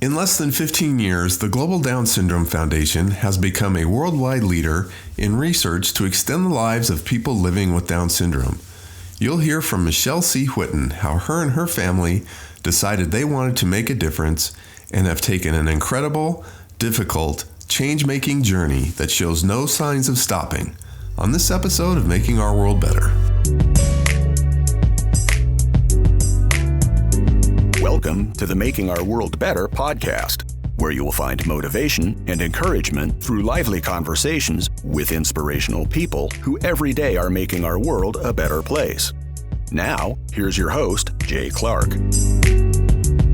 In less than 15 years, the Global Down Syndrome Foundation has become a worldwide leader in research to extend the lives of people living with Down syndrome. You'll hear from Michelle Sie Whitten how her and her family decided they wanted to make a difference and have taken an incredible, difficult, change-making journey that shows no signs of stopping on this episode of Making Our World Better. Welcome to the Making Our World Better podcast, where you will find motivation and encouragement through lively conversations with inspirational people who every day are making our world a better place. Now, here's your host, Jay Clark.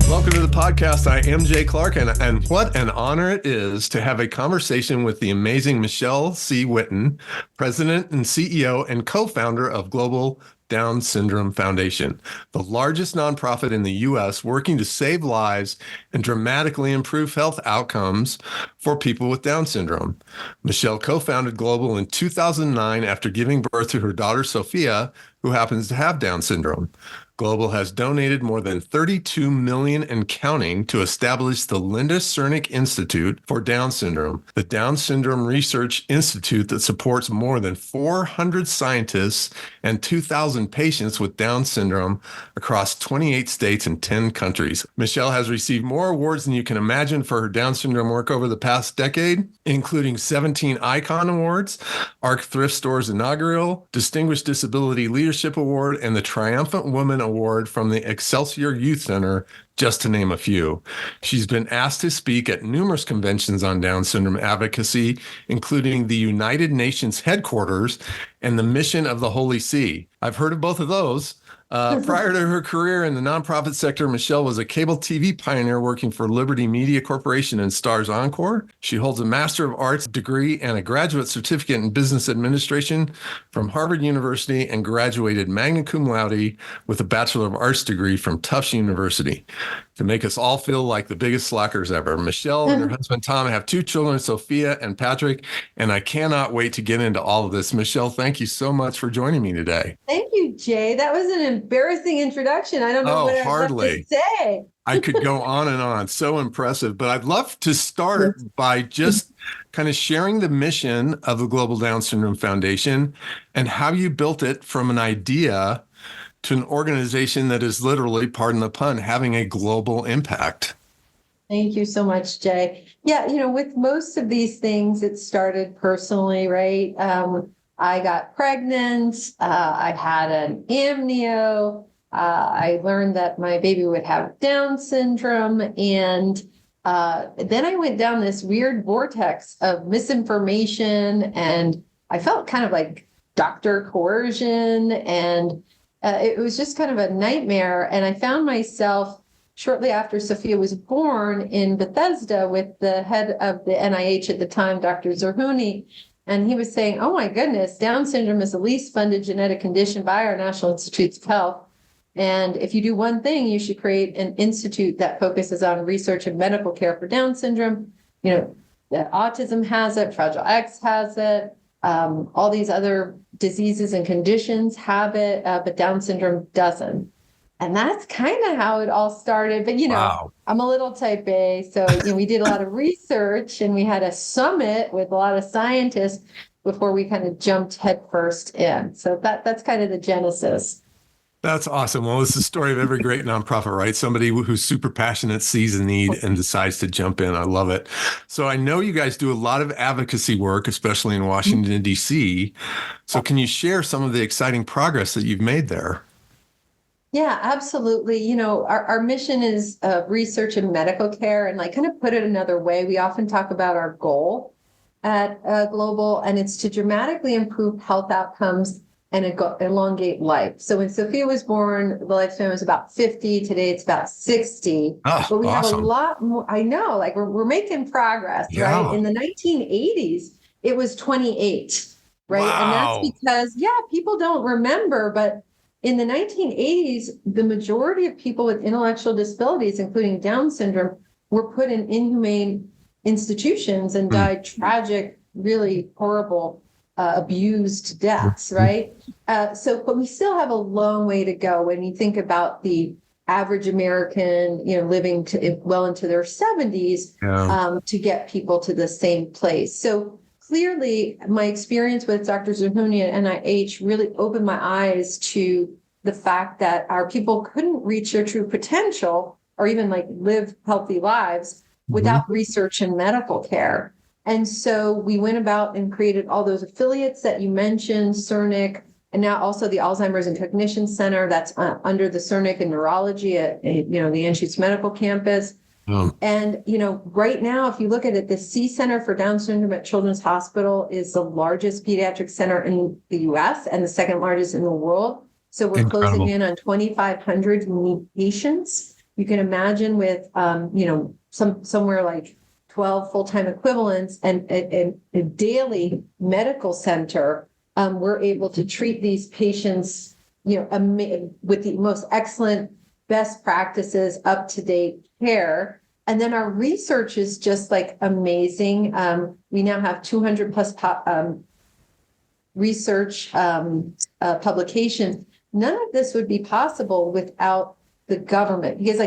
Welcome to the podcast. I am Jay Clark, and what an honor it is to have a conversation with the amazing Michelle Sie Whitten, President and CEO and co-founder of Global Down Syndrome Foundation, the largest nonprofit in the U.S. working to save lives and dramatically improve health outcomes for people with Down syndrome. Michelle co-founded Global in 2009 after giving birth to her daughter, Sophia, who happens to have Down syndrome. Global has donated more than $32 million and counting to establish the Linda Cernick Institute for Down Syndrome, the Down Syndrome Research Institute that supports more than 400 scientists and 2,000 patients with Down syndrome across 28 states and 10 countries. Michelle has received more awards than you can imagine for her Down syndrome work over the past decade, including 17 Icon Awards, ARC Thrift Store's inaugural Distinguished Disability Leadership Award, and the Triumphant Woman Award from the Excelsior Youth Center, just to name a few. She's been asked to speak at numerous conventions on Down syndrome advocacy, including the United Nations headquarters and the Mission of the Holy See. I've heard of both of those. Prior to her career in the nonprofit sector, Michelle was a cable TV pioneer working for Liberty Media Corporation and Stars Encore. She holds a Master of Arts degree and a graduate certificate in business administration from Harvard University and graduated magna cum laude with a Bachelor of Arts degree from Tufts University. To make us all feel like the biggest slackers ever. Michelle and her husband, Tom, have two children, Sophia and Patrick, and I cannot wait to get into all of this. Michelle, thank you so much for joining me today. Thank you, Jay. That was an embarrassing introduction. I don't know what I have to say. I could go on and on. So impressive. But I'd love to start by just kind of sharing the mission of the Global Down Syndrome Foundation and how you built it from an idea to an organization that is literally, pardon the pun, having a global impact. Thank you so much, Jay. Yeah, with most of these things, it started personally, right? I got pregnant. I had an amnio. I learned that my baby would have Down syndrome. And then I went down this weird vortex of misinformation. And I felt kind of like doctor coercion. And it was just kind of a nightmare. And I found myself shortly after Sophia was born in Bethesda with the head of the NIH at the time, Dr. Zerhouni. And he was saying, oh my goodness, Down syndrome is the least funded genetic condition by our National Institutes of Health. And if you do one thing, you should create an institute that focuses on research and medical care for Down syndrome. That autism has it, Fragile X has it, all these other diseases and conditions have it, but Down syndrome doesn't. And that's kind of how it all started. But, Wow. I'm a little type A. So, we did a lot of research and we had a summit with a lot of scientists before we kind of jumped headfirst in. So that's kind of the genesis. That's awesome. Well, it's the story of every great nonprofit, right? Somebody who's super passionate, sees a need, and decides to jump in. I love it. So I know you guys do a lot of advocacy work, especially in Washington, D.C. So can you share some of the exciting progress that you've made there? Yeah, absolutely. Our mission is research and medical care. And kind of put it another way, we often talk about our goal at Global, and it's to dramatically improve health outcomes and elongate life. So when Sophia was born, the lifespan was about 50. Today, it's about 60. Oh, but we awesome. have a lot more. I know, we're making progress, Yeah. right? In the 1980s, it was 28, right? Wow. And that's because, people don't remember, but in the 1980s, the majority of people with intellectual disabilities, including Down syndrome, were put in inhumane institutions and died tragic, really horrible, abused deaths, right? But we still have a long way to go when you think about the average American, living well into their 70s, to get people to the same place. So clearly, my experience with Dr. Zerhouni at NIH really opened my eyes to the fact that our people couldn't reach their true potential or even live healthy lives without research and medical care. And so we went about and created all those affiliates that you mentioned, CERNIC, and now also the Alzheimer's and Cognition Center that's under the CERNIC in neurology at the Anschutz Medical Campus. And, right now, if you look at it, the C Center for Down Syndrome at Children's Hospital is the largest pediatric center in the US and the second largest in the world. So we're closing in on 2,500 unique patients. You can imagine with, somewhere like 12 full-time equivalents and a daily medical center, we're able to treat these patients, with the most excellent best practices, up-to-date care. And then our research is just amazing. We now have 200 plus research publications. None of this would be possible without the government, because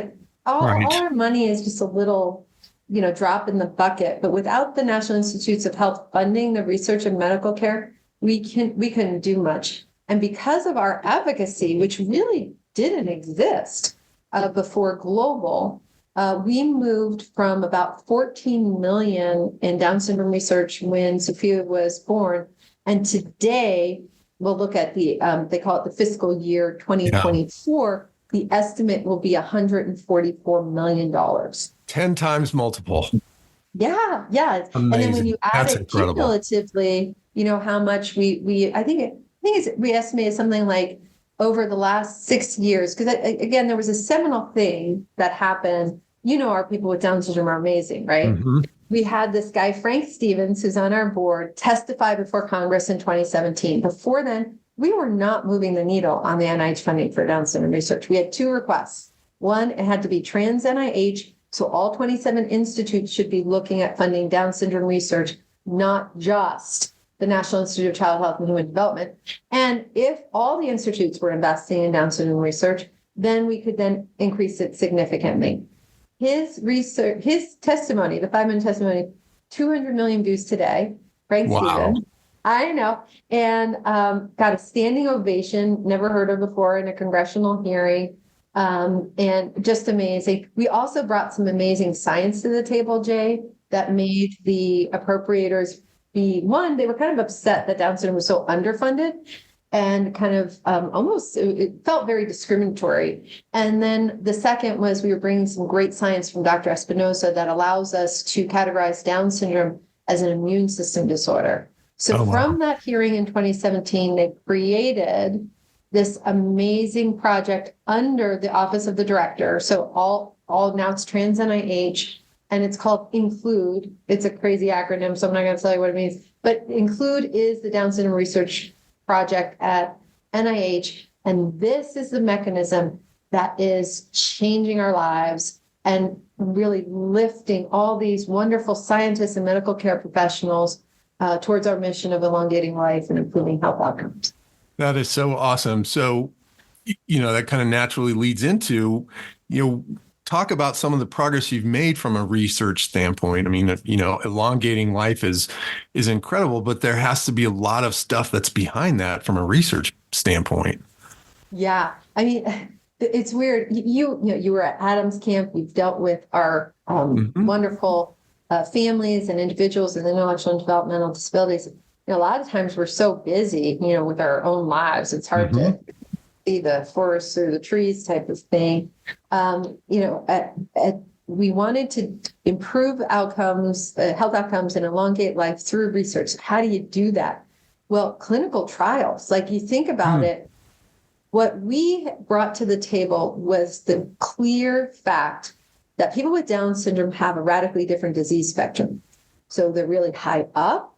all our money is just a little, drop in the bucket. But without the National Institutes of Health funding the research and medical care, we couldn't do much. And because of our advocacy, which really didn't exist before global, we moved from about 14 million in Down syndrome research when Sophia was born. And today, we'll look at they call it the fiscal year 2024, the estimate will be $144 million. 10 times multiple. Yeah. Amazing. And then when you add That's it incredible. cumulatively, how much we estimate something like over the last 6 years, because again, there was a seminal thing that happened. Our people with Down syndrome are amazing, right? Mm-hmm. We had this guy, Frank Stevens, who's on our board, testify before Congress in 2017. Before then, we were not moving the needle on the NIH funding for Down syndrome research. We had two requests. One, it had to be trans NIH, so all 27 institutes should be looking at funding Down syndrome research, not just the National Institute of Child Health and Human Development. And if all the institutes were investing in Down syndrome research, then we could then increase it significantly. His research, his testimony, the 5-minute testimony, 200 million views today. Frank Stevens, I know, and got a standing ovation, never heard of before in a congressional hearing, and just amazing. We also brought some amazing science to the table, Jay, that made the appropriators they were kind of upset that Down syndrome was so underfunded, and kind of almost, it felt very discriminatory. And then the second was we were bringing some great science from Dr. Espinosa that allows us to categorize Down syndrome as an immune system disorder. So from that hearing in 2017, they created this amazing project under the Office of the Director. So all now it's trans NIH, and it's called INCLUDE. It's a crazy acronym, so I'm not going to tell you what it means. But INCLUDE is the Down syndrome research project at NIH. And this is the mechanism that is changing our lives and really lifting all these wonderful scientists and medical care professionals towards our mission of elongating life and improving health outcomes. That is so awesome. So, that kind of naturally leads into, talk about some of the progress you've made from a research standpoint. I mean, elongating life is incredible, but there has to be a lot of stuff that's behind that from a research standpoint. Yeah. I mean, it's weird. You were at Adams Camp. You've dealt with our wonderful families and individuals with intellectual and developmental disabilities. A lot of times we're so busy, with our own lives. It's hard to see the forest through the trees type of thing. We wanted to improve outcomes, health outcomes, and elongate life through research. How do you do that? Well, clinical trials, you think about it, what we brought to the table was the clear fact that people with Down syndrome have a radically different disease spectrum. So they're really high up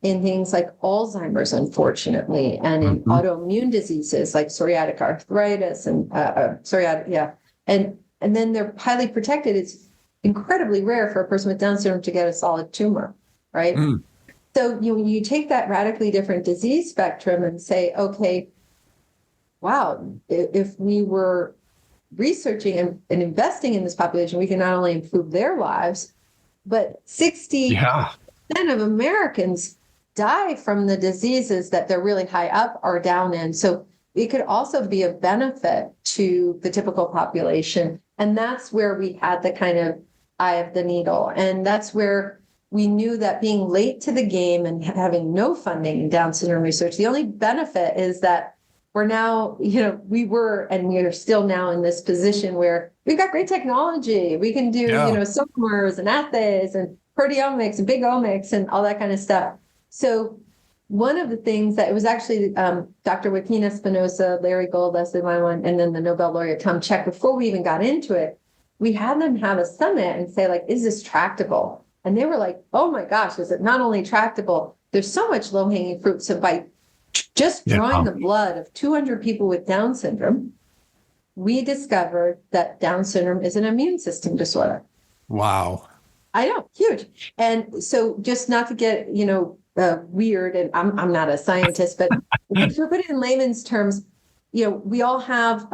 in things like Alzheimer's, unfortunately, and in autoimmune diseases like psoriatic arthritis and and then they're highly protected. It's incredibly rare for a person with Down syndrome to get a solid tumor, right? So you take that radically different disease spectrum and say, okay, wow, if we were researching and investing in this population, we can not only improve their lives, but 60% Yeah. of Americans die from the diseases that they're really high up or down in. So it could also be a benefit to the typical population. And that's where we had the kind of eye of the needle. And that's where we knew that being late to the game and having no funding in Down syndrome research, the only benefit is that we're now, we were, and we are still now in this position where we've got great technology. We can do, SOMARs and assays and proteomics and big omics and all that kind of stuff. So one of the things that it was actually Dr. Joaquin Espinosa, Larry Gold, Leslie Wyman, and then the Nobel laureate Tom Cech, before we even got into it, we had them have a summit and say, like, is this tractable? And they were like, oh my gosh, is it not only tractable? There's so much low-hanging fruit. So by just drawing the blood of 200 people with Down syndrome, we discovered that Down syndrome is an immune system disorder. Wow. I know, huge. And so just not to get, weird, and I'm not a scientist, but if you put it in layman's terms, we all have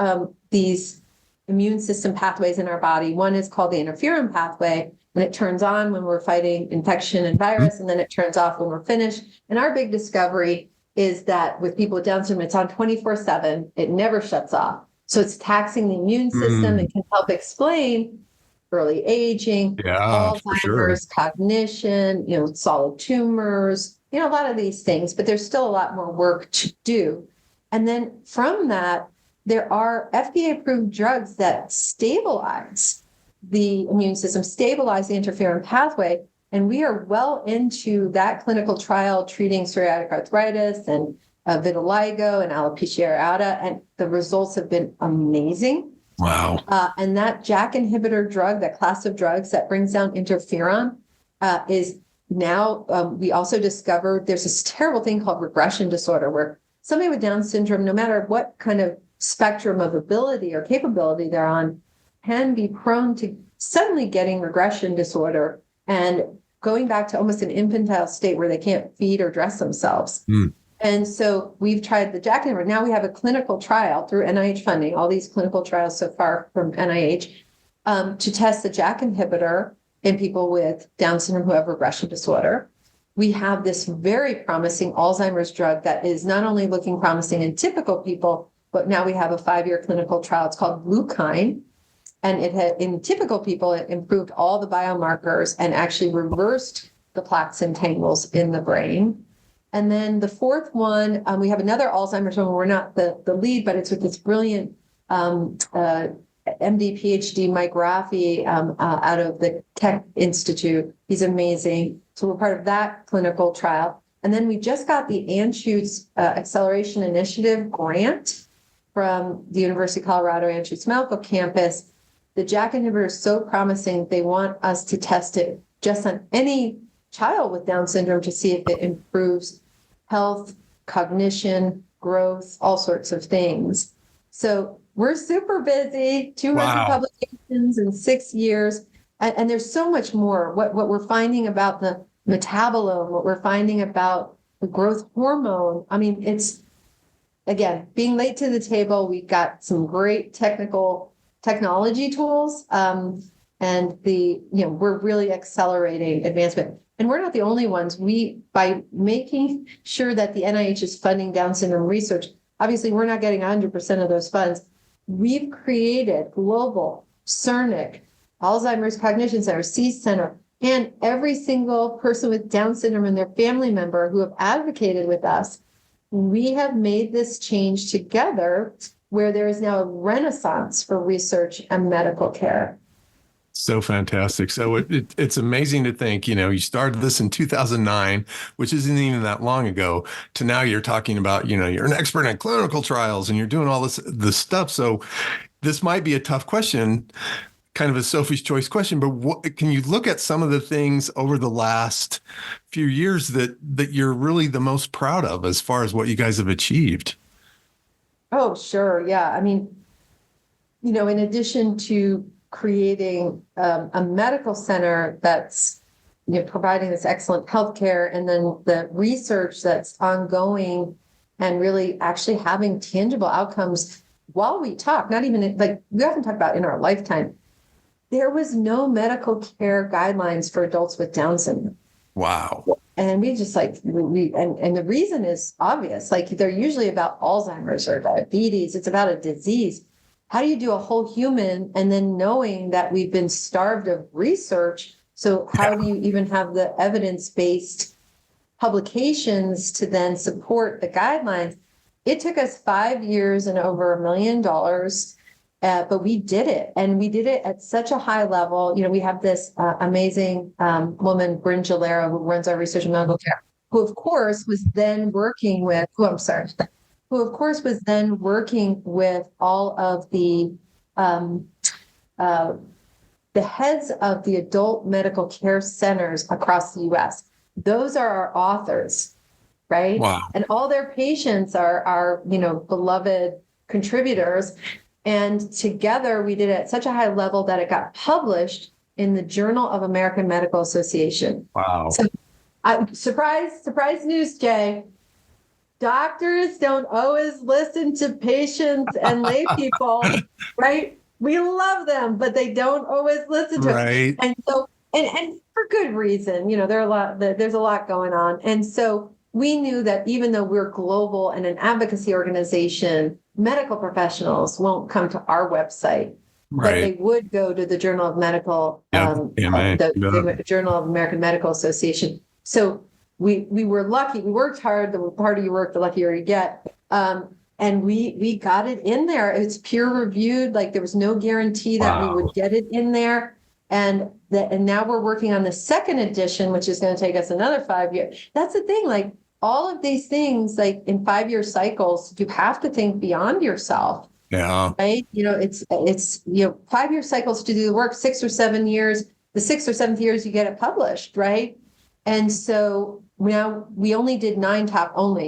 these immune system pathways in our body. One is called the interferon pathway, and it turns on when we're fighting infection and virus, and then it turns off when we're finished. And our big discovery is that with people with Down syndrome, it's on 24/7. It never shuts off. So it's taxing the immune system. It can help explain early aging, Alzheimer's, cognition, solid tumors, a lot of these things, but there's still a lot more work to do. And then from that, there are FDA-approved drugs that stabilize the immune system, stabilize the interferon pathway. And we are well into that clinical trial treating psoriatic arthritis and vitiligo and alopecia areata, and the results have been amazing. Wow. And that JAK inhibitor drug, that class of drugs that brings down interferon, is now, we also discovered there's this terrible thing called regression disorder, where somebody with Down syndrome, no matter what kind of spectrum of ability or capability they're on, can be prone to suddenly getting regression disorder and going back to almost an infantile state where they can't feed or dress themselves. And so we've tried the JAK inhibitor. Now we have a clinical trial through NIH funding, all these clinical trials so far from NIH, to test the JAK inhibitor in people with Down syndrome who have regression disorder. We have this very promising Alzheimer's drug that is not only looking promising in typical people, but now we have a 5-year clinical trial. It's called Glucine. And it had, in typical people, it improved all the biomarkers and actually reversed the plaques and tangles in the brain. And then the fourth one, we have another Alzheimer's one. We're not the lead, but it's with this brilliant MD, PhD, Mike Raffi, out of the Tech Institute. He's amazing. So we're part of that clinical trial. And then we just got the Anschutz Acceleration Initiative grant from the University of Colorado Anschutz Medical Campus. The JAK inhibitor is so promising, they want us to test it just on any child with Down syndrome to see if it improves health, cognition, growth, all sorts of things. So we're super busy, 200 publications in 6 years. And there's so much more. What we're finding about the metabolome, what we're finding about the growth hormone. I mean, it's, again, being late to the table, we've got some great technology tools. And we're really accelerating advancement. And we're not the only ones. By making sure that the NIH is funding Down syndrome research, obviously we're not getting 100% of those funds. We've created global CERNIC, Alzheimer's Cognition Center, C Center, and every single person with Down syndrome and their family member who have advocated with us. We have made this change together where there is now a renaissance for research and medical care. So fantastic. So it's amazing to think, you started this in 2009, which isn't even that long ago, to now you're talking about, you're an expert in clinical trials and you're doing all this stuff. So this might be a tough question, kind of a Sophie's Choice question, but can you look at some of the things over the last few years that you're really the most proud of as far as what you guys have achieved? Oh, sure. Yeah. I mean, in addition to creating a medical center that's providing this excellent healthcare, and then the research that's ongoing and really actually having tangible outcomes. while we talk, not even like we often talk about in our lifetime, there was no medical care guidelines for adults with Down syndrome. Wow. And we just like, and the reason is obvious. Like they're usually about Alzheimer's or diabetes. It's about a disease. How do you do a whole human? And then knowing that we've been starved of research. So how do you even have the evidence-based publications to then support the guidelines? It took us 5 years and over $1 million. But we did it, and we did it at such a high level. You know, we have this amazing woman, Bryn Gilera, who runs our research and medical care, who of course was then working with, who of course was then working with all of the heads of the adult medical care centers across the U.S. Those are our authors, right? Wow. And all their patients are beloved contributors. And together we did it at such a high level that it got published in the Journal of American Medical Association. Wow. So, surprise news, Jay. Doctors don't always listen to patients and lay people, right? We love them, but they don't always listen to Right. them. And so, and for good reason, there's a lot going on. And so we knew that even though we're global and an advocacy organization, medical professionals won't come to our website, but they would go to the Journal of Medical, the Journal of American Medical Association. So we were lucky. We worked hard. The harder you work, the luckier you get. And we got it in there. It's peer reviewed. Like there was no guarantee that we would get it in there. And now we're working on the second edition, which is going to take us another 5 years. That's the thing. Like all of these things, like in 5-year cycles, you have to think beyond yourself. Yeah. Right. It's 5-year cycles to do the work, 6 or 7 years. The 6th or 7th years, you get it published. Right. And so now we only did 9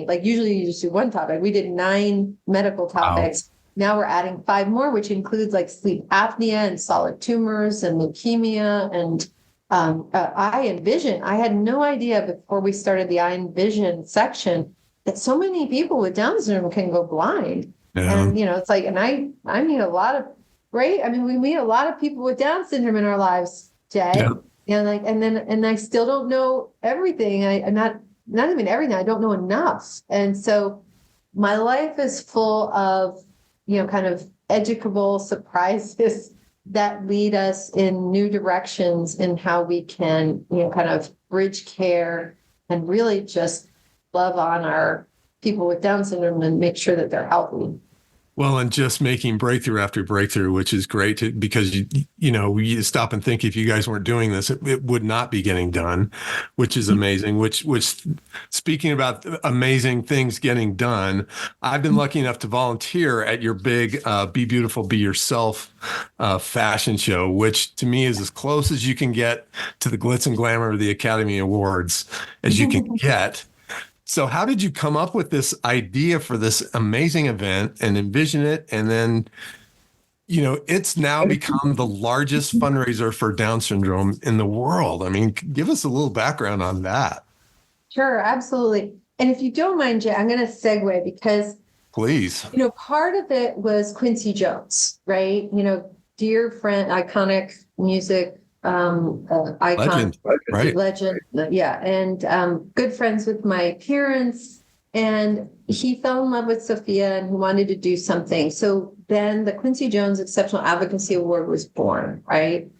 like usually you just do one topic. We did 9 medical topics. Wow. Now we're adding 5 more, which includes like sleep apnea and solid tumors and leukemia and eye and vision. I had no idea before we started the eye and vision section that so many people with Down syndrome can go blind. Yeah. And, it's like, and I meet a lot of, right? I mean, we meet a lot of people with Down syndrome in our lives, Jay. Yeah. And I still don't know everything. I'm not even everything. I don't know enough. And so my life is full of, kind of educable surprises that lead us in new directions in how we can, kind of bridge care and really just love on our people with Down syndrome and make sure that they're healthy. Well, and just making breakthrough after breakthrough, which is great because, you stop and think if you guys weren't doing this, it would not be getting done, which is amazing, which speaking about amazing things getting done, I've been lucky enough to volunteer at your big Be Beautiful, Be Yourself fashion show, which to me is as close as you can get to the glitz and glamour of the Academy Awards as you can get. So how did you come up with this idea for this amazing event and envision it? And then, it's now become the largest fundraiser for Down syndrome in the world. I mean, give us a little background on that. Sure, absolutely. And if you don't mind, Jay, I'm going to segue because, please, part of it was Quincy Jones, right? Dear friend, iconic music icon, legend. Yeah. And good friends with my parents. And he fell in love with Sophia and he wanted to do something. So then the Quincy Jones Exceptional Advocacy Award was born, right?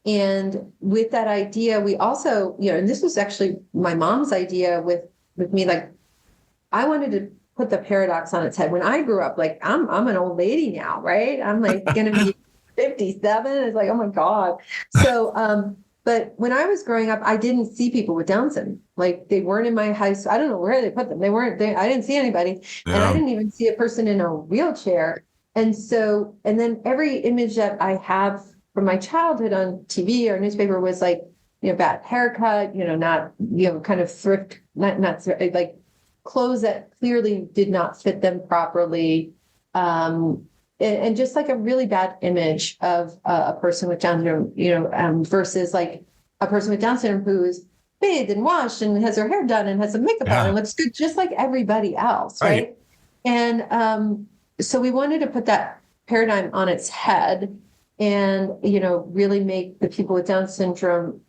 And with that idea, we also, and this was actually my mom's idea with me, like, I wanted to put the paradox on its head. When I grew up, like, I'm an old lady now, right? I'm like going to be 57. It's like, oh my God. So, but when I was growing up, I didn't see people with Down syndrome. Like they weren't in my high school. I don't know where they put them. I didn't see anybody. Yeah. And I didn't even see a person in a wheelchair. And so, and then every image that I have from my childhood on TV or newspaper was like, bad haircut, not, kind of thrift, not like clothes that clearly did not fit them properly. And just like a really bad image of a person with Down syndrome, versus like a person with Down syndrome who's bathed and washed and has her hair done and has some makeup on and looks good, just like everybody else, right? And so we wanted to put that paradigm on its head and, really make the people with Down syndrome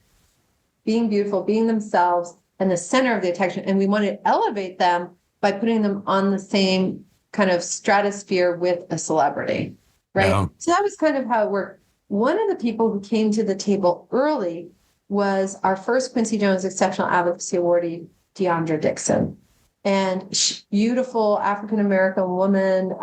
being beautiful, being themselves, and the center of the attention. And we want to elevate them by putting them on the same kind of stratosphere with a celebrity, right? Yeah. So that was kind of how it worked. One of the people who came to the table early was our first Quincy Jones Exceptional Advocacy Awardee, Deandra Dixon. And beautiful African-American woman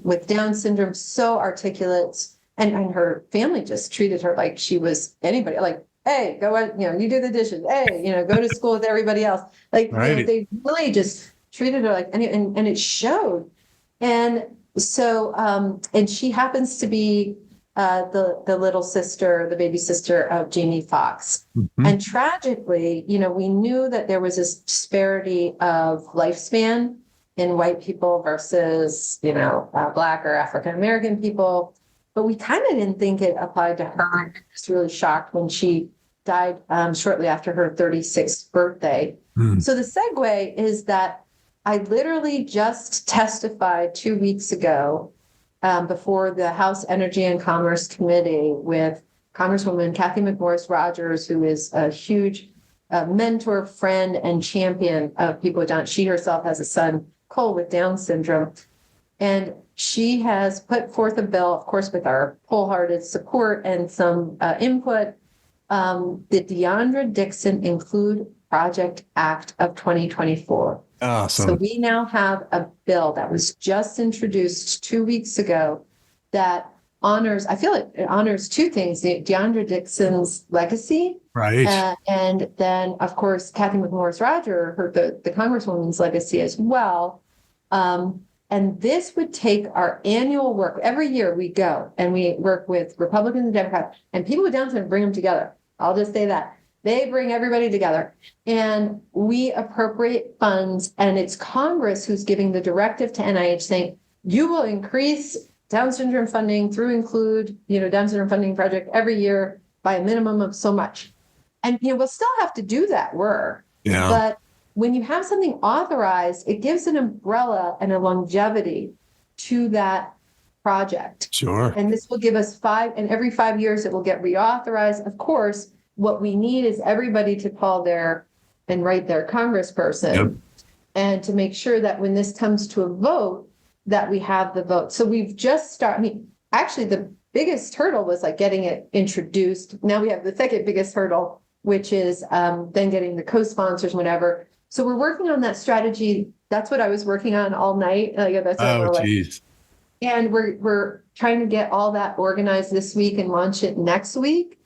with Down syndrome, so articulate. And her family just treated her like she was anybody, like, hey, go on, you do the dishes. Hey, go to school with everybody else. Like, Right. they really just treated her like, and it showed. And so, and she happens to be the little sister, the baby sister of Jamie Foxx. Mhm. And tragically, we knew that there was this disparity of lifespan in white people versus, Black or African American people. But we kind of didn't think it applied to her. I was really shocked when she died shortly after her 36th birthday. So the segue is that I literally just testified 2 weeks ago before the House Energy and Commerce Committee with Congresswoman Kathy McMorris Rogers, who is a huge mentor, friend, and champion of people with Down. She herself has a son, Cole, with Down syndrome. And she has put forth a bill, of course, with our wholehearted support and some input, the Deandra Dixon Include Project Act of 2024. Awesome. So we now have a bill that was just introduced 2 weeks ago that honors, I feel it honors two things, Deandra Dixon's legacy. Right. And then, of course, Kathy McMorris Rodgers, the Congresswoman's legacy as well. And this would take our annual work. Every year we go and we work with Republicans and Democrats, and people with Down syndrome bring them together. I'll just say that. They bring everybody together and we appropriate funds, and it's Congress who's giving the directive to NIH saying, you will increase Down syndrome funding through Include, Down syndrome funding project every year by a minimum of so much. And, we'll still have to do that work. Yeah. But when you have something authorized, it gives an umbrella and a longevity to that project. Sure. And this will give us every 5 years it will get reauthorized. Of course, what we need is everybody to call and write their congressperson and to make sure that when this comes to a vote, that we have the vote. So we've just started, actually the biggest hurdle was like getting it introduced. Now we have the second biggest hurdle, which is then getting the co-sponsors, whatever. So we're working on that strategy. That's what I was working on all night. Geez. And we're trying to get all that organized this week and launch it next week.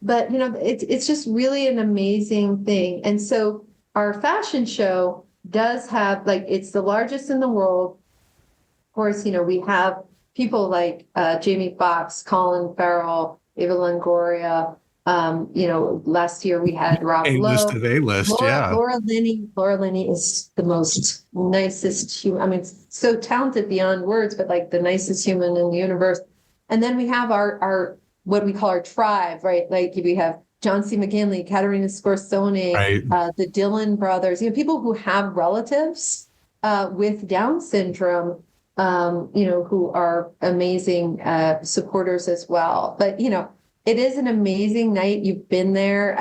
But it's just really an amazing thing. And so our fashion show does have it's the largest in the world. Of course, we have people like Jamie Foxx, Colin Farrell, Eva Longoria. Last year we had Rob Lowe. A-list of A-list, yeah. Laura Linney is the most nicest human. So talented beyond words, but the nicest human in the universe. And then we have our what we call our tribe, right? We have John C. McGinley, Katerina Scorsone, Right. the Dillon brothers, people who have relatives with Down syndrome, who are amazing supporters as well. But, it is an amazing night. You've been there.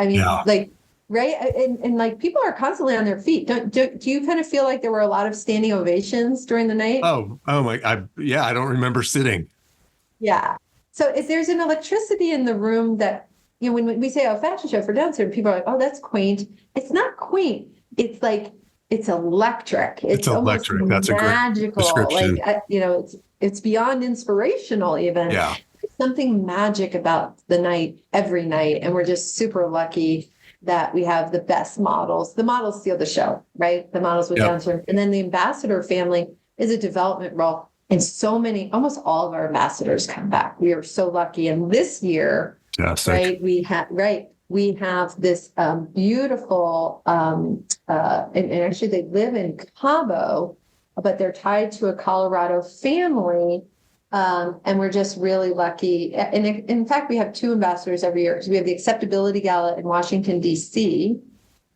Right. And people are constantly on their feet. Do you kind of feel like there were a lot of standing ovations during the night? Oh my. I don't remember sitting. Yeah. So if there's an electricity in the room that, when we say, fashion show for Down syndrome, people are like, oh, that's quaint. It's not quaint. It's it's electric. It's electric. That's magical. A great description. It's beyond inspirational even. Yeah. There's something magic about the night every night. And we're just super lucky that we have the best models. The models steal the show, right? The models with Down syndrome. And then the ambassador family is a development role. And almost all of our ambassadors come back. We are so lucky. And this year, right, we have this beautiful, and actually they live in Cabo, but they're tied to a Colorado family. And we're just really lucky. And in fact, we have two ambassadors every year. So we have the Acceptability Gala in Washington, D.C.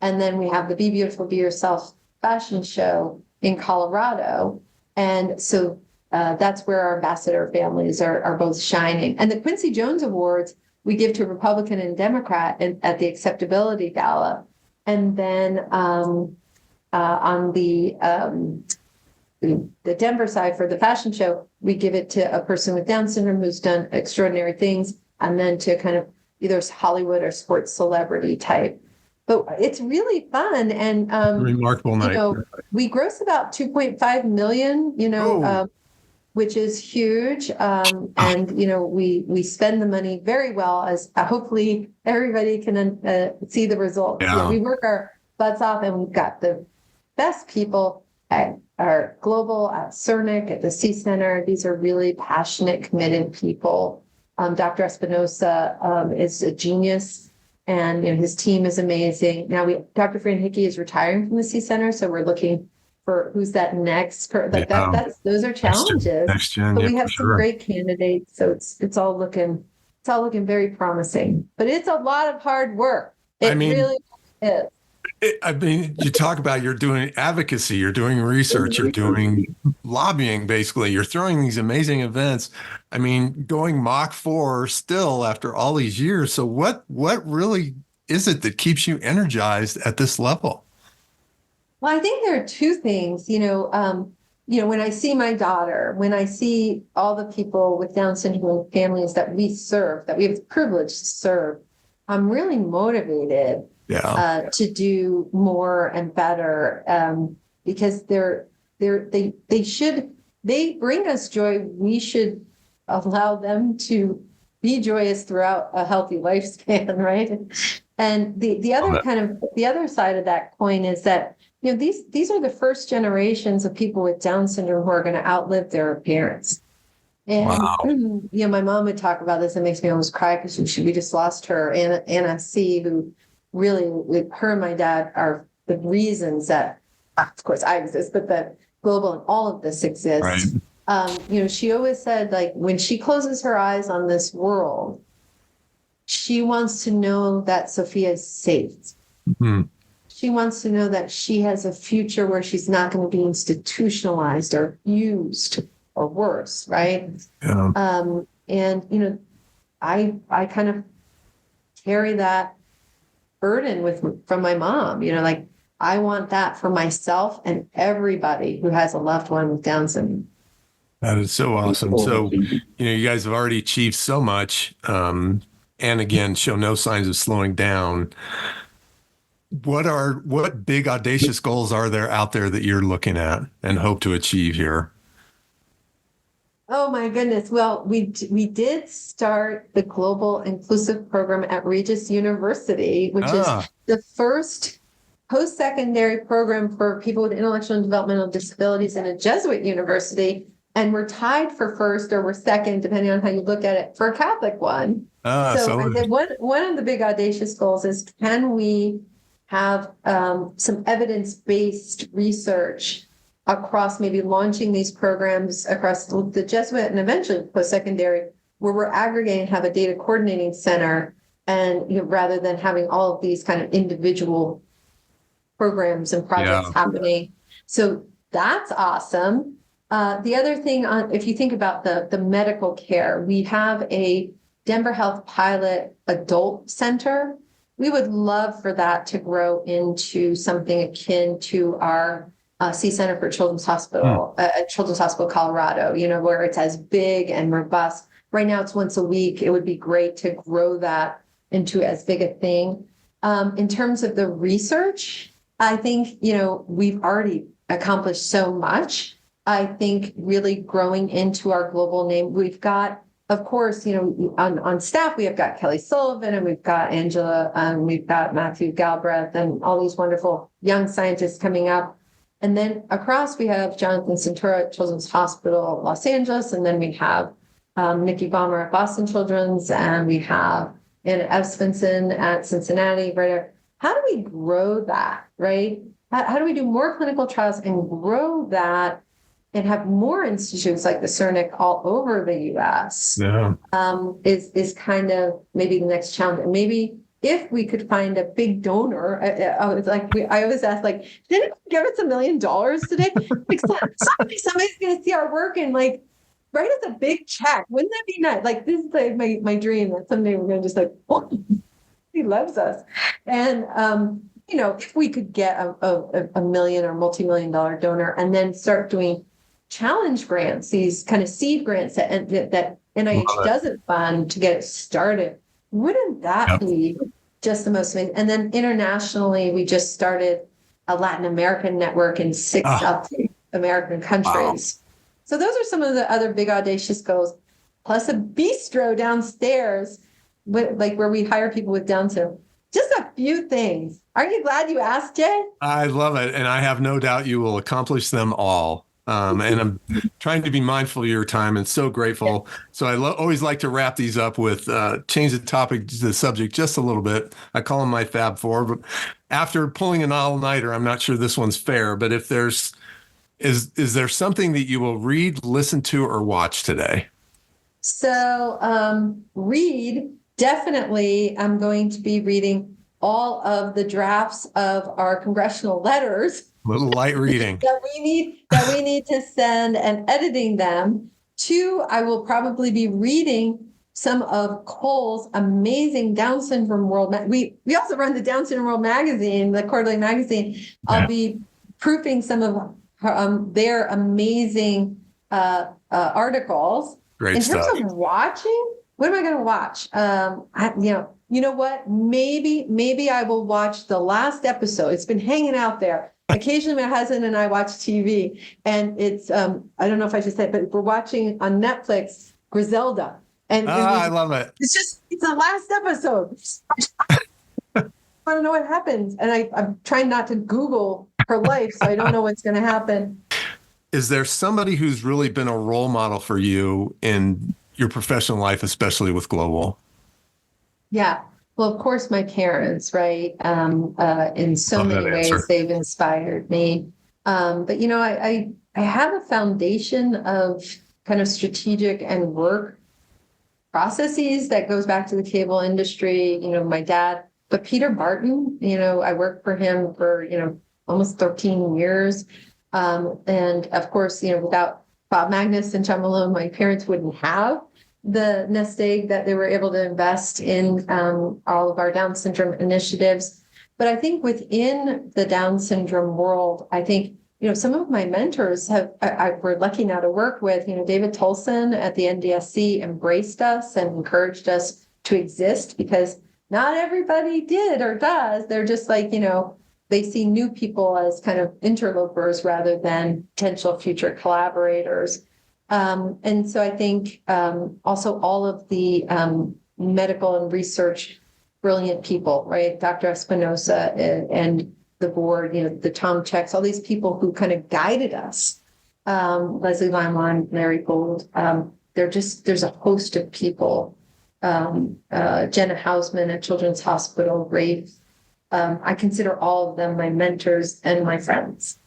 And then we have the Be Beautiful, Be Yourself fashion show in Colorado. And so that's where our ambassador families are both shining. And the Quincy Jones Awards we give to Republican and Democrat at the acceptability gala. And then on the Denver side for the fashion show, we give it to a person with Down syndrome who's done extraordinary things, and then to kind of either Hollywood or sports celebrity type. But it's really fun. And, remarkable night. We gross about 2.5 million, which is huge. And, we spend the money very well, as hopefully everybody can see the results. Yeah. We work our butts off, and we've got the best people at our global, at Cernic, at the C Center. These are really passionate, committed people. Dr. Espinosa is a genius, and his team is amazing. Now Dr. Fran Hickey is retiring from the C Center, so we're looking for who's that next. Those are challenges. Next gen, but we have some great candidates, so it's all looking very promising. But it's a lot of hard work. It really is. You talk about you're doing advocacy, you're doing research, you're doing lobbying, basically. You're throwing these amazing events. Going Mach 4 still after all these years. So what really is it that keeps you energized at this level? Well, I think there are two things. When I see my daughter, when I see all the people with Down syndrome families that we serve, that we have the privilege to serve, I'm really motivated to do more and better, because they bring us joy. We should allow them to be joyous throughout a healthy lifespan, right? And the other side of that coin is that these are the first generations of people with Down syndrome who are going to outlive their parents. And my mom would talk about this. It makes me almost cry because we just lost her, Anna C., who really, with her and my dad, are the reasons that, of course, I exist, but that global and all of this exists. Right. She always said, when she closes her eyes on this world, she wants to know that Sophia is safe. Mm-hmm. She wants to know that she has a future where she's not going to be institutionalized or used or worse, right? Yeah. I kind of carry that burden from my mom. I want that for myself and everybody who has a loved one with Down syndrome. That is so awesome. So, you guys have already achieved so much, and again, show no signs of slowing down. What big audacious goals are there out there that you're looking at and hope to achieve here? Oh my goodness. Well, we did start the Global Inclusive Program at Regis University, which is the first post-secondary program for people with intellectual and developmental disabilities in a Jesuit university. And we're tied for first, or we're second, depending on how you look at it, for a Catholic one. So I said one of the big audacious goals is, can we have some evidence-based research across maybe launching these programs across the Jesuit and eventually post-secondary, where we're aggregating and have a data coordinating center, and rather than having all of these kind of individual programs and projects happening. So that's awesome. The other thing, if you think about the medical care, we have a Denver Health Pilot Adult Center. We would love for that to grow into something akin to our C Center for Children's Hospital, Children's Hospital Colorado, where it's as big and robust. Right now it's once a week. It would be great to grow that into as big a thing. In terms of the research, I think, we've already accomplished so much. I think really growing into our global name, we've got, of course, on staff, we have got Kelly Sullivan, and we've got Angela, we've got Matthew Galbraith, and all these wonderful young scientists coming up. And then across, we have Jonathan Centura at Children's Hospital Los Angeles, and then we have Nikki Baumer at Boston Children's, and we have Anna Espenson at Cincinnati. Right? How do we grow that, right? How do we do more clinical trials and grow that and have more institutes like the Cernic all over the U.S.? Yeah. Is kind of maybe the next challenge. And maybe if we could find a big donor, I was like, I always ask, like, did anyone give us $1 million today? Like, somebody's going to see our work and like write us a big check. Wouldn't that be nice? Like, this is like my dream that someday we're going to just like, oh, he loves us. And, if we could get a million or multi-million-dollar donor and then start doing challenge grants, these kind of seed grants that NIH doesn't fund to get it started, wouldn't that be just the most amazing? And then internationally, we just started a Latin American network in 6 American countries. Wow. So those are some of the other big audacious goals, plus a bistro downstairs, where we hire people with Down syndrome. Just a few things. Aren't you glad you asked, Jay? I love it. And I have no doubt you will accomplish them all. And I'm trying to be mindful of your time and so grateful. So I always like to wrap these up with change the subject just a little bit. I call them my Fab Four. But after pulling an all-nighter, I'm not sure this one's fair. But if is there something that you will read, listen to, or watch today? So read. Definitely, I'm going to be reading all of the drafts of our congressional letters. A little light reading that we need to send and editing them. 2, I will probably be reading some of Cole's amazing Down Syndrome World. We also run the Down Syndrome World magazine, the quarterly magazine. Yeah. I'll be proofing some of their amazing articles. Great in stuff. terms of watching. What am I going to watch? You know what? Maybe I will watch the last episode. It's been hanging out there. Occasionally, my husband and I watch TV, and it's I don't know if I should say it, but we're watching on Netflix Griselda. And I love it. It's the last episode. I want to know what happens, and I'm trying not to Google her life, so I don't know what's going to happen. Is there somebody who's really been a role model for you in your professional life, especially with global? Yeah. Well, of course, my parents, right? In so many ways, they've inspired me. But, I have a foundation of kind of strategic and work processes that goes back to the cable industry, my dad, but Peter Barton, I worked for him for, almost 13 years. And of course, without Bob Magnus and John Malone, my parents wouldn't have the nest egg that they were able to invest in all of our Down syndrome initiatives. But I think within the Down syndrome world, I think, some of my mentors were lucky now to work with, David Tolson at the NDSC embraced us and encouraged us to exist because not everybody did or does. They're just like, they see new people as kind of interlopers rather than potential future collaborators. And so I think also all of the medical and research brilliant people, right? Dr. Espinosa and the board, the Tom Checks, all these people who kind of guided us, Leslie Limon, Larry Gold. There's a host of people, Jenna Hausman at Children's Hospital, Rafe. I consider all of them my mentors and my friends.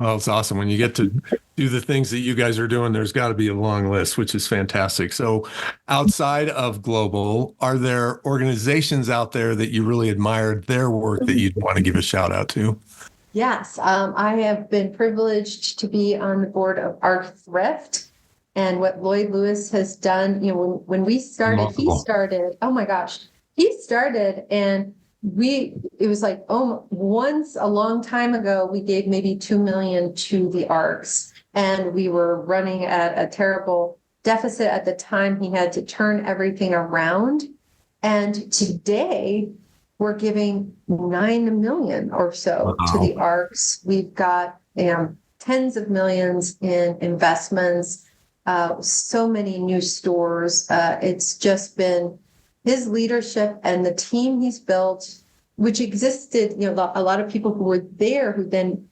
Well, it's awesome. When you get to do the things that you guys are doing, there's got to be a long list, which is fantastic. So outside of Global, are there organizations out there that you really admired their work that you'd want to give a shout out to? Yes. I have been privileged to be on the board of Arc Thrift, and what Lloyd Lewis has done, when we started, he started, oh my gosh, he started and it was like, once a long time ago, we gave maybe $2 million to the ARCs, and we were running at a terrible deficit at the time. He had to turn everything around. And today we're giving $9 million or so to the ARCs. We've got tens of millions in investments, so many new stores. It's just been his leadership and the team he's built, which existed, a lot of people who were there who then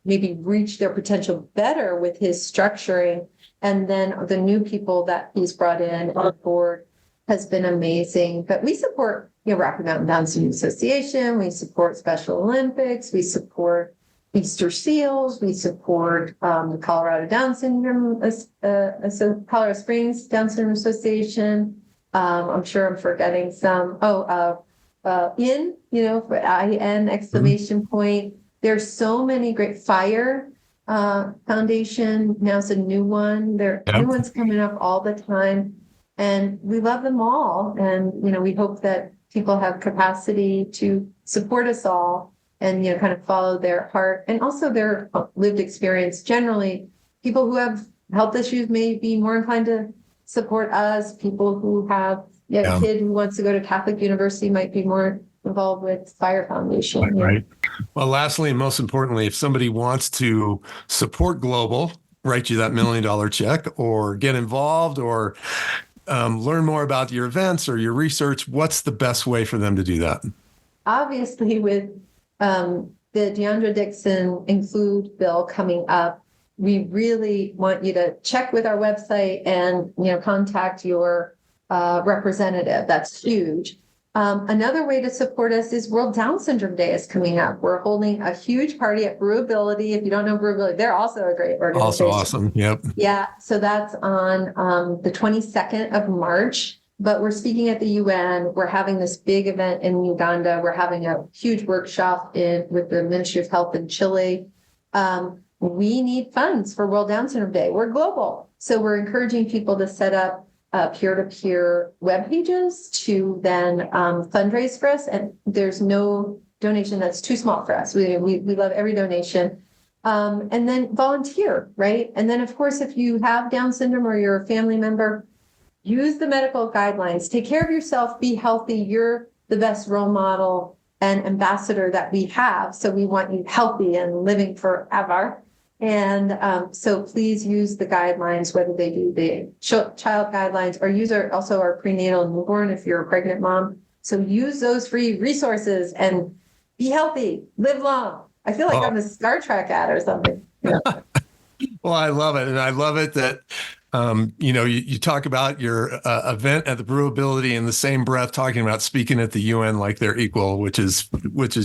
maybe reached their potential better with his structuring. And then the new people that he's brought in on board has been amazing. But we support, Rocky Mountain Down Syndrome Association. We support Special Olympics. We support Easter Seals. We support the Colorado Down Syndrome, Colorado Springs Down Syndrome Association. I'm sure I'm forgetting some. for IN exclamation point. There's so many great Fire Foundation. Now it's a new one. There are new ones coming up all the time. And we love them all. And, we hope that people have capacity to support us all and, kind of follow their heart and also their lived experience. Generally, people who have health issues may be more inclined to support us. People who have a kid who wants to go to Catholic university might be more involved with Fire Foundation. Right. Well, lastly, and most importantly, if somebody wants to support Global, write you that $1 million check or get involved or learn more about your events or your research, what's the best way for them to do that? Obviously, with the Deandra Dixon Include bill coming up, we really want you to check with our website and contact your representative. That's huge. Another way to support us is World Down Syndrome Day is coming up. We're holding a huge party at Brewability. If you don't know Brewability, they're also a great organization. Also awesome. Yep. Yeah. So that's on the 22nd of March. But we're speaking at the UN. We're having this big event in Uganda. We're having a huge workshop with the Ministry of Health in Chile. We need funds for World Down Syndrome Day. We're global. So we're encouraging people to set up peer-to-peer web pages to then fundraise for us. And there's no donation that's too small for us. We love every donation. And then volunteer, right? And then, of course, if you have Down syndrome or you're a family member, use the medical guidelines. Take care of yourself. Be healthy. You're the best role model and ambassador that we have. So we want you healthy and living forever. And so please use the guidelines, whether they be the child guidelines or use our prenatal and newborn if you're a pregnant mom. So use those free resources and be healthy, live long. I feel like I'm a Star Trek ad or something. Yeah. Well, I love it. And I love it that, you talk about your event at the Brewability in the same breath, talking about speaking at the UN like they're equal, which is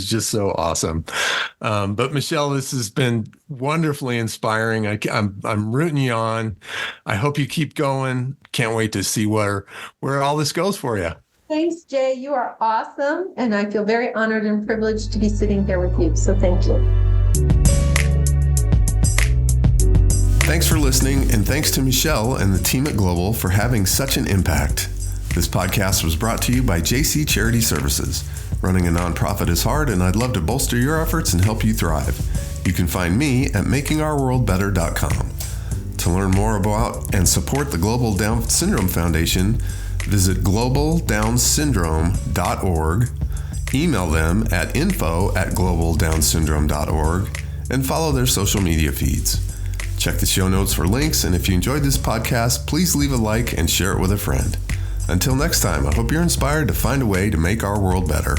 just so awesome. But Michelle, this has been wonderfully inspiring. I'm rooting you on. I hope you keep going. Can't wait to see where all this goes for you. Thanks, Jay. You are awesome. And I feel very honored and privileged to be sitting here with you. So thank you. Thanks for listening, and thanks to Michelle and the team at Global for having such an impact. This podcast was brought to you by JC Charity Services. Running a nonprofit is hard, and I'd love to bolster your efforts and help you thrive. You can find me at makingourworldbetter.com. To learn more about and support the Global Down Syndrome Foundation, visit globaldownsyndrome.org, email them at info@globaldownsyndrome.org, and follow their social media feeds. Check the show notes for links, and if you enjoyed this podcast, please leave a like and share it with a friend. Until next time, I hope you're inspired to find a way to make our world better.